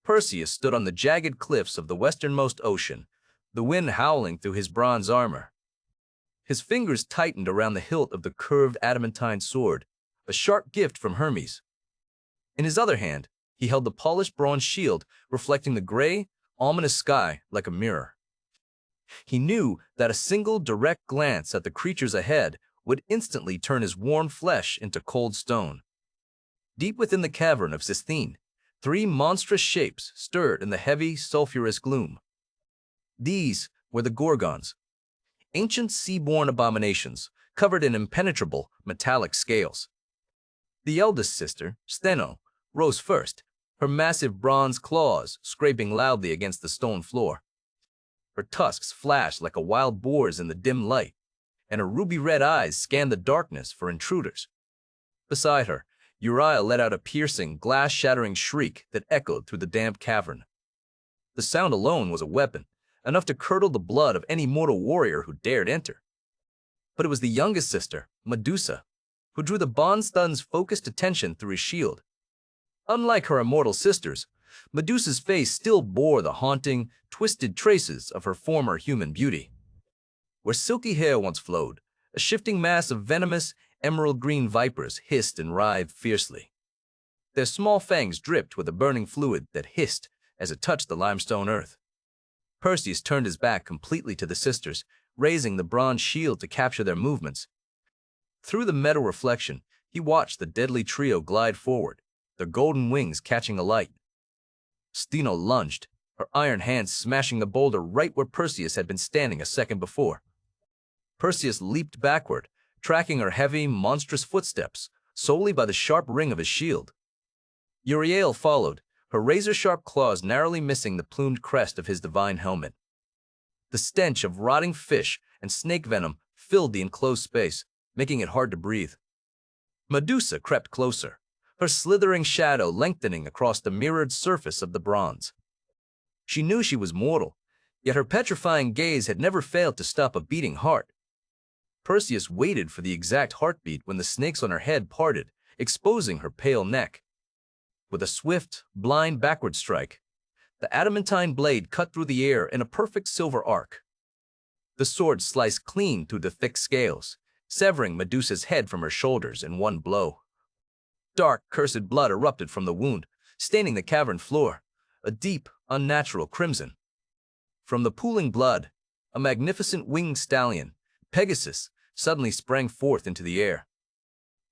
Perseus stood on the jagged cliffs of the westernmost ocean, the wind howling through his bronze armor. His fingers tightened around the hilt of the curved adamantine sword, a sharp gift from Hermes. In his other hand, he held the polished bronze shield, reflecting the gray, ominous sky like a mirror. He knew that a single direct glance at the creatures ahead would instantly turn his warm flesh into cold stone. Deep within the cavern of Cythine, three monstrous shapes stirred in the heavy, sulphurous gloom. These were the Gorgons, ancient sea-born abominations covered in impenetrable metallic scales. The eldest sister, Steno, rose first, her massive bronze claws scraping loudly against the stone floor. Her tusks flashed like a wild boar's in the dim light, and her ruby-red eyes scanned the darkness for intruders. Beside her, Uriel let out a piercing, glass-shattering shriek that echoed through the damp cavern. The sound alone was a weapon, enough to curdle the blood of any mortal warrior who dared enter. But it was the youngest sister, Medusa, who drew the Bonstun's focused attention through his shield. Unlike her immortal sisters, Medusa's face still bore the haunting, twisted traces of her former human beauty. Where silky hair once flowed, a shifting mass of venomous, emerald-green vipers hissed and writhed fiercely. Their small fangs dripped with a burning fluid that hissed as it touched the limestone earth. Perseus turned his back completely to the sisters, raising the bronze shield to capture their movements. Through the metal reflection, he watched the deadly trio glide forward, their golden wings catching alight. Steno lunged, her iron hands smashing the boulder right where Perseus had been standing a second before. Perseus leaped backward, tracking her heavy, monstrous footsteps solely by the sharp ring of his shield. Uriel followed, her razor-sharp claws narrowly missing the plumed crest of his divine helmet. The stench of rotting fish and snake venom filled the enclosed space, making it hard to breathe. Medusa crept closer, her slithering shadow lengthening across the mirrored surface of the bronze. She knew she was mortal, yet her petrifying gaze had never failed to stop a beating heart. Perseus waited for the exact heartbeat when the snakes on her head parted, exposing her pale neck. With a swift, blind backward strike, the adamantine blade cut through the air in a perfect silver arc. The sword sliced clean through the thick scales, severing Medusa's head from her shoulders in one blow. Dark, cursed blood erupted from the wound, staining the cavern floor, a deep, unnatural crimson. From the pooling blood, a magnificent winged stallion, Pegasus, suddenly sprang forth into the air.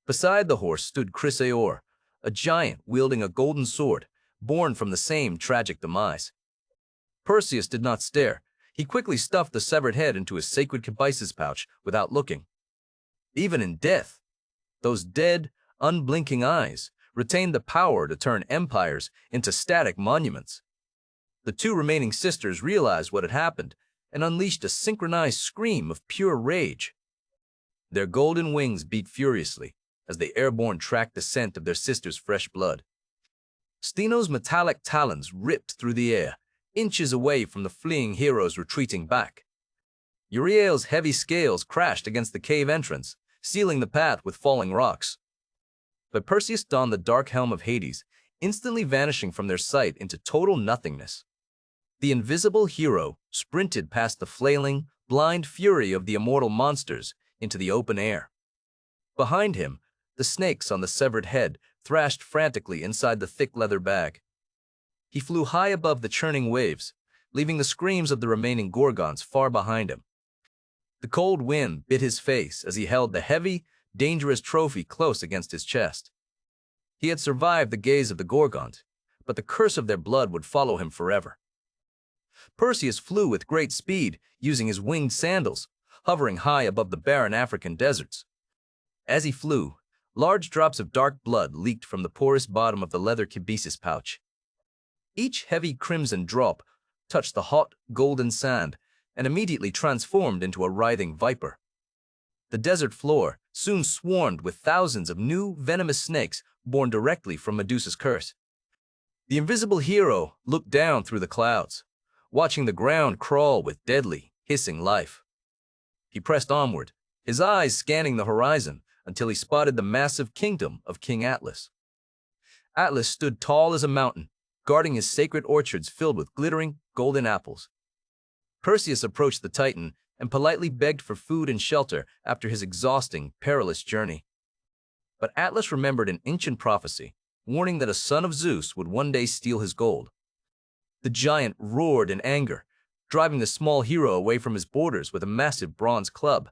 Beside the horse stood Chrysaor, a giant wielding a golden sword, born from the same tragic demise. Perseus did not stare. He quickly stuffed the severed head into his sacred cabyce's pouch without looking. Even in death, those dead, unblinking eyes retained the power to turn empires into static monuments. The two remaining sisters realized what had happened and unleashed a synchronized scream of pure rage. Their golden wings beat furiously as the airborne tracked the scent of their sister's fresh blood. Steno's metallic talons ripped through the air, inches away from the fleeing heroes retreating back. Uriel's heavy scales crashed against the cave entrance, sealing the path with falling rocks. But Perseus donned the dark helm of Hades, instantly vanishing from their sight into total nothingness. The invisible hero sprinted past the flailing, blind fury of the immortal monsters into the open air. Behind him, the snakes on the severed head thrashed frantically inside the thick leather bag. He flew high above the churning waves, leaving the screams of the remaining Gorgons far behind him. The cold wind bit his face as he held the heavy, dangerous trophy close against his chest. He had survived the gaze of the Gorgons, but the curse of their blood would follow him forever. Perseus flew with great speed, using his winged sandals, hovering high above the barren African deserts. As he flew, large drops of dark blood leaked from the porous bottom of the leather cabyce's pouch. Each heavy crimson drop touched the hot, golden sand and immediately transformed into a writhing viper. The desert floor soon swarmed with thousands of new, venomous snakes born directly from Medusa's curse. The invisible hero looked down through the clouds, watching the ground crawl with deadly, hissing life. He pressed onward, his eyes scanning the horizon until he spotted the massive kingdom of King Atlas. Atlas stood tall as a mountain, guarding his sacred orchards filled with glittering, golden apples. Perseus approached the Titan and politely begged for food and shelter after his exhausting, perilous journey. But Atlas remembered an ancient prophecy, warning that a son of Zeus would one day steal his gold. The giant roared in anger, driving the small hero away from his borders with a massive bronze club.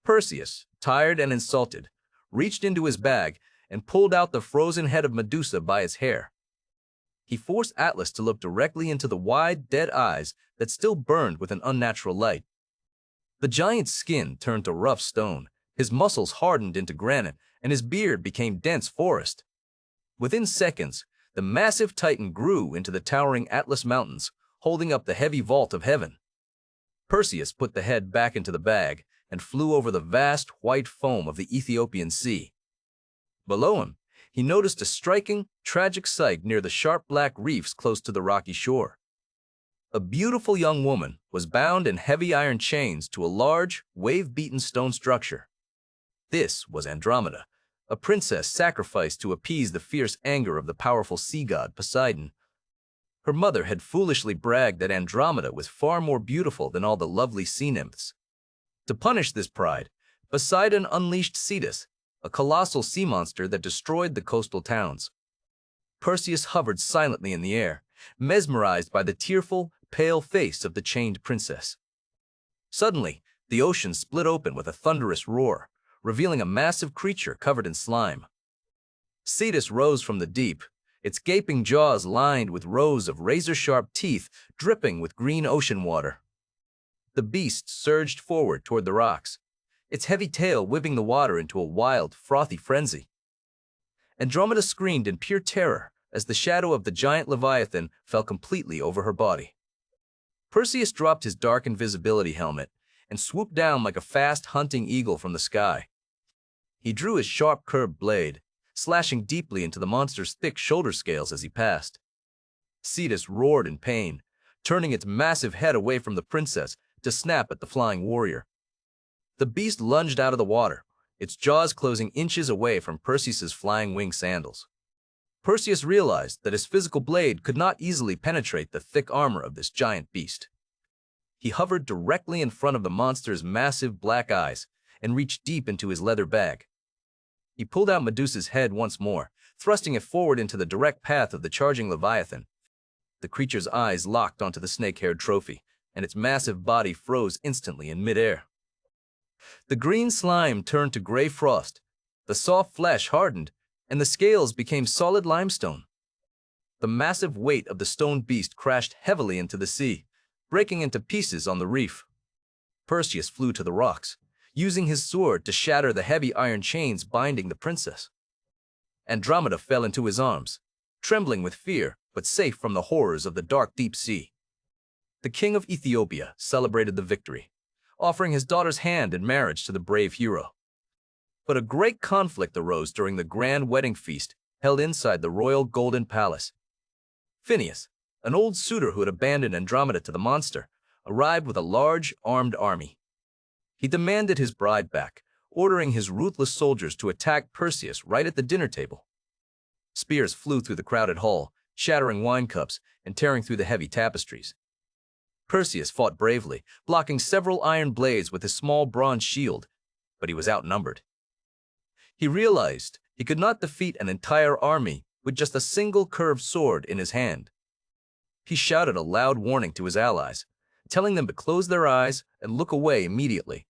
Perseus, tired and insulted, reached into his bag and pulled out the frozen head of Medusa by its hair. He forced Atlas to look directly into the wide, dead eyes that still burned with an unnatural light. The giant's skin turned to rough stone, his muscles hardened into granite, and his beard became dense forest. Within seconds, the massive Titan grew into the towering Atlas Mountains, holding up the heavy vault of heaven. Perseus put the head back into the bag and flew over the vast white foam of the Ethiopian Sea. Below him, he noticed a striking, tragic sight near the sharp black reefs close to the rocky shore. A beautiful young woman was bound in heavy iron chains to a large, wave-beaten stone structure. This was Andromeda, a princess sacrificed to appease the fierce anger of the powerful sea god Poseidon. Her mother had foolishly bragged that Andromeda was far more beautiful than all the lovely sea nymphs. To punish this pride, Poseidon unleashed Cetus, a colossal sea monster that destroyed the coastal towns. Perseus hovered silently in the air, mesmerized by the tearful, pale face of the chained princess. Suddenly, the ocean split open with a thunderous roar, revealing a massive creature covered in slime. Cetus rose from the deep, its gaping jaws lined with rows of razor-sharp teeth dripping with green ocean water. The beast surged forward toward the rocks, its heavy tail whipping the water into a wild, frothy frenzy. Andromeda screamed in pure terror as the shadow of the giant Leviathan fell completely over her body. Perseus dropped his dark invisibility helmet and swooped down like a fast hunting eagle from the sky. He drew his sharp curved blade, slashing deeply into the monster's thick shoulder scales as he passed. Cetus roared in pain, turning its massive head away from the princess to snap at the flying warrior. The beast lunged out of the water, its jaws closing inches away from Perseus's flying wing sandals. Perseus realized that his physical blade could not easily penetrate the thick armor of this giant beast. He hovered directly in front of the monster's massive black eyes and reached deep into his leather bag. He pulled out Medusa's head once more, thrusting it forward into the direct path of the charging Leviathan. The creature's eyes locked onto the snake-haired trophy, and its massive body froze instantly in midair. The green slime turned to gray frost, the soft flesh hardened, and the scales became solid limestone. The massive weight of the stone beast crashed heavily into the sea, breaking into pieces on the reef. Perseus flew to the rocks, using his sword to shatter the heavy iron chains binding the princess. Andromeda fell into his arms, trembling with fear, but safe from the horrors of the dark deep sea. The king of Ethiopia celebrated the victory, offering his daughter's hand in marriage to the brave hero. But a great conflict arose during the grand wedding feast held inside the royal golden palace. Phineus, an old suitor who had abandoned Andromeda to the monster, arrived with a large, armed army. He demanded his bride back, ordering his ruthless soldiers to attack Perseus right at the dinner table. Spears flew through the crowded hall, shattering wine cups and tearing through the heavy tapestries. Perseus fought bravely, blocking several iron blades with his small bronze shield, but he was outnumbered. He realized he could not defeat an entire army with just a single curved sword in his hand. He shouted a loud warning to his allies, telling them to close their eyes and look away immediately.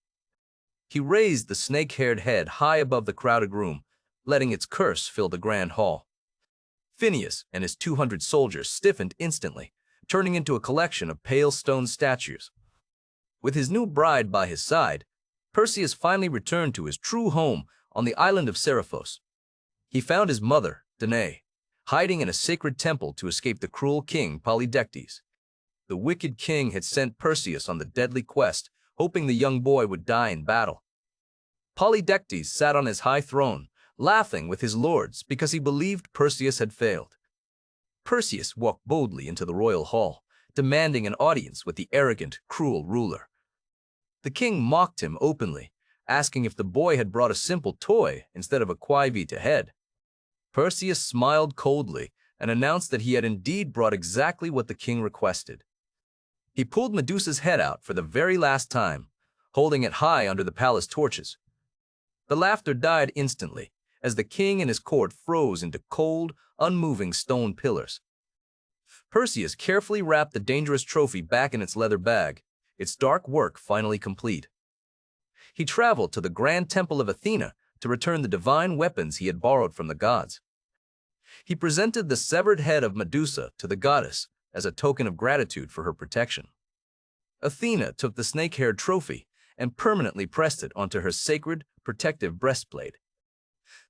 He raised the snake-haired head high above the crowded room, letting its curse fill the grand hall. Phineus and his 200 soldiers stiffened instantly, turning into a collection of pale stone statues. With his new bride by his side, Perseus finally returned to his true home on the island of Seriphos. He found his mother, Danae, hiding in a sacred temple to escape the cruel king Polydectes. The wicked king had sent Perseus on the deadly quest, hoping the young boy would die in battle. Polydectes sat on his high throne, laughing with his lords because he believed Perseus had failed. Perseus walked boldly into the royal hall, demanding an audience with the arrogant, cruel ruler. The king mocked him openly, asking if the boy had brought a simple toy instead of a quivita head. Perseus smiled coldly and announced that he had indeed brought exactly what the king requested. He pulled Medusa's head out for the very last time, holding it high under the palace torches. The laughter died instantly, as the king and his court froze into cold, unmoving stone pillars. Perseus carefully wrapped the dangerous trophy back in its leather bag, its dark work finally complete. He traveled to the grand temple of Athena to return the divine weapons he had borrowed from the gods. He presented the severed head of Medusa to the goddess as a token of gratitude for her protection. Athena took the snake-haired trophy and permanently pressed it onto her sacred, protective breastplate.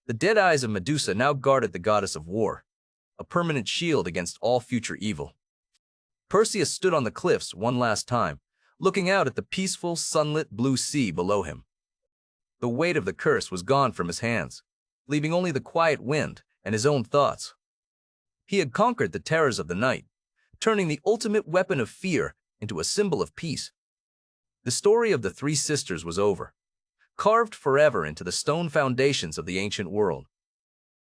The dead eyes of Medusa now guarded the goddess of war, a permanent shield against all future evil. Perseus stood on the cliffs one last time, looking out at the peaceful, sunlit blue sea below him. The weight of the curse was gone from his hands, leaving only the quiet wind and his own thoughts. He had conquered the terrors of the night, turning the ultimate weapon of fear into a symbol of peace. The story of the three sisters was over, carved forever into the stone foundations of the ancient world.